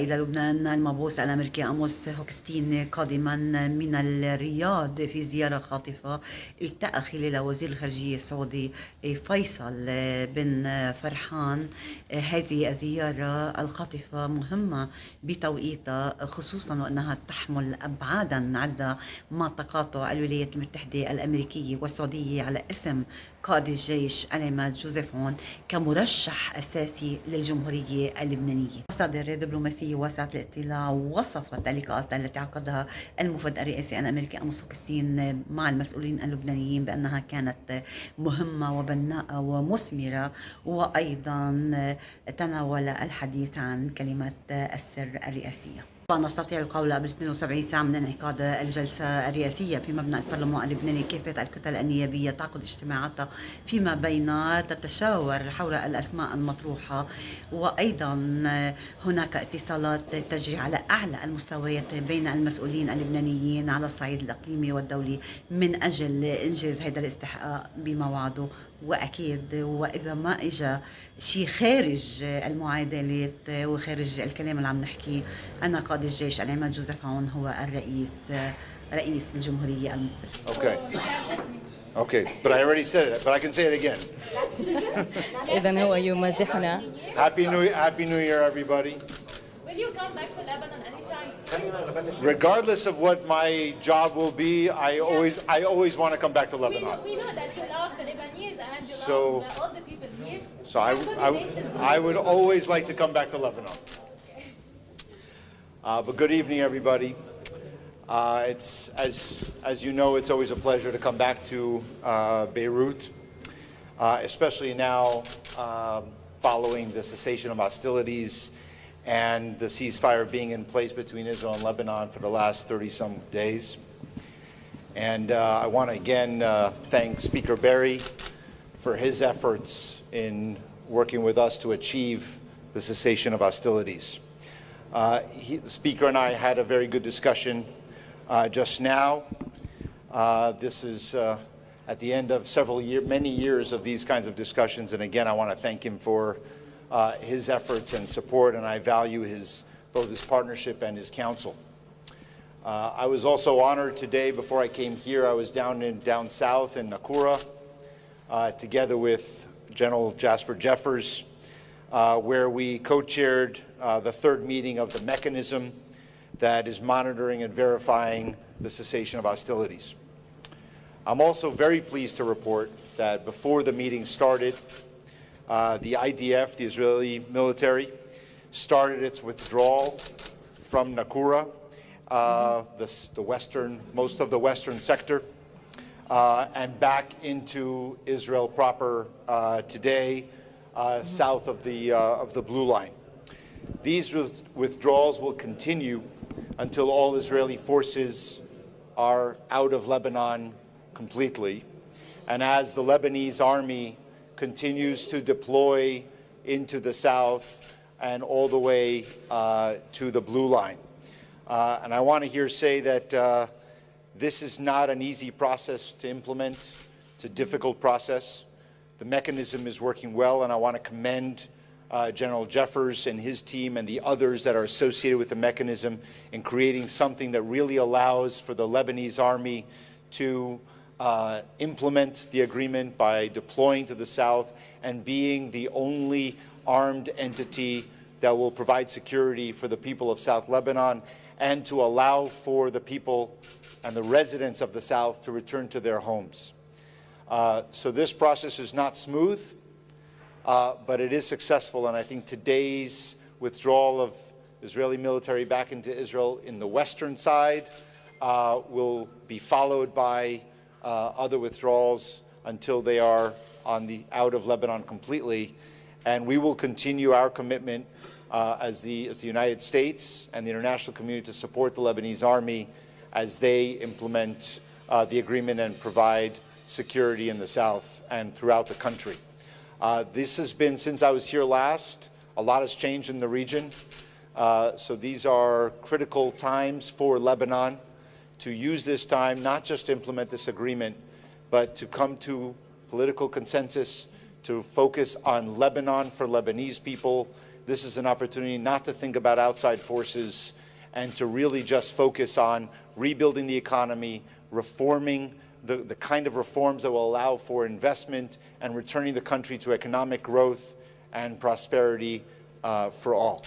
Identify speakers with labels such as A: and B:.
A: إلى لبنان المبعوث الأمريكي أموس هوكستين قادما من الرياض في زيارة خاطفة. التقى خلال وزير الخارجية السعودي فيصل بن فرحان. هذه الزيارة الخاطفة مهمة بتوقيتها، خصوصا وأنها تحمل أبعادا عدة مع تقاطع الولايات المتحدة الأمريكية والسعودية على اسم قائد الجيش العماد جوزيف عون كمرشح أساسي للجمهورية اللبنانية. مصادر دبلوماسية واسعة الاطلاع وصفت اللقاءات التي عقدها المفد الرئاسي الأمريكي أموس هوكستين مع المسؤولين اللبنانيين بأنها كانت مهمة وبناءة ومثمرة، وأيضا تناول الحديث عن كلمات السر الرئاسية. نستطيع القول قبل 72 ساعة من انعقاد الجلسة الرئاسية في مبنى البرلمان اللبناني كافة الكتل النيابية تعقد اجتماعاتها فيما بينها تتشاور حول الأسماء المطروحة، وأيضا هناك اتصالات تجري على أعلى المستويات بين المسؤولين اللبنانيين على الصعيد الإقليمي والدولي من أجل إنجاز هذا الاستحقاق بمواعده. وأكيد وإذا ما إجا شيء خارج المعادلات وخارج الكلام اللي عم نحكيه، أنا قائد الجيش العماد جوزيف عون هو رئيس الجمهورية المقبل.
B: Okay, but I already said it, but I can say it again.
C: إذن هو يمازحنا.
B: Happy New Year, everybody.
D: Will you come back to Lebanon anytime?
B: Regardless of what my job will be, I always want to come back to Lebanon.
D: We know that you love the Lebanese and you love all the people here.
B: So I would always like to come back to Lebanon. But good evening, everybody. It's as you know, it's always a pleasure to come back to Beirut, especially now following the cessation of hostilities and the ceasefire being in place between Israel and Lebanon for the last 30-some days. And I want to again thank Speaker Berry for his efforts in working with us to achieve the cessation of hostilities. The Speaker and I had a very good discussion just now. This is at the end of many years of these kinds of discussions, and again I want to thank him for his efforts and support, and I value both his partnership and his counsel. I was also honored today. Before I came here, I was down south in Nakura together with General Jasper Jeffers, where we co-chaired the third meeting of the mechanism that is monitoring and verifying the cessation of hostilities. I'm also very pleased to report that before the meeting started, the IDF, the Israeli military, started its withdrawal from Nakura, most of the western sector, and back into Israel proper today, south of the blue line. These withdrawals will continue until all Israeli forces are out of Lebanon completely, and as the Lebanese army continues to deploy into the south and all the way to the blue line. And I want to here say that this is not an easy process to implement. It's a difficult process. The mechanism is working well, and I want to commend General Jeffers and his team and the others that are associated with the mechanism in creating something that really allows for the Lebanese army to implement the agreement by deploying to the south and being the only armed entity that will provide security for the people of South Lebanon and to allow for the people and the residents of the south to return to their homes. So this process is not smooth, but it is successful, and I think today's withdrawal of Israeli military back into Israel in the western side will be followed by other withdrawals until they are out of Lebanon completely. And we will continue our commitment as the United States and the international community to support the Lebanese army as they implement the agreement and provide security in the south and throughout the country. This has been, since I was here last, a lot has changed in the region. So these are critical times for Lebanon to use this time not just to implement this agreement, but to come to political consensus, to focus on Lebanon for Lebanese people, this is an opportunity not to think about outside forces and to really just focus on rebuilding the economy, reforming the kind of reforms that will allow for investment and returning the country to economic growth and prosperity for all.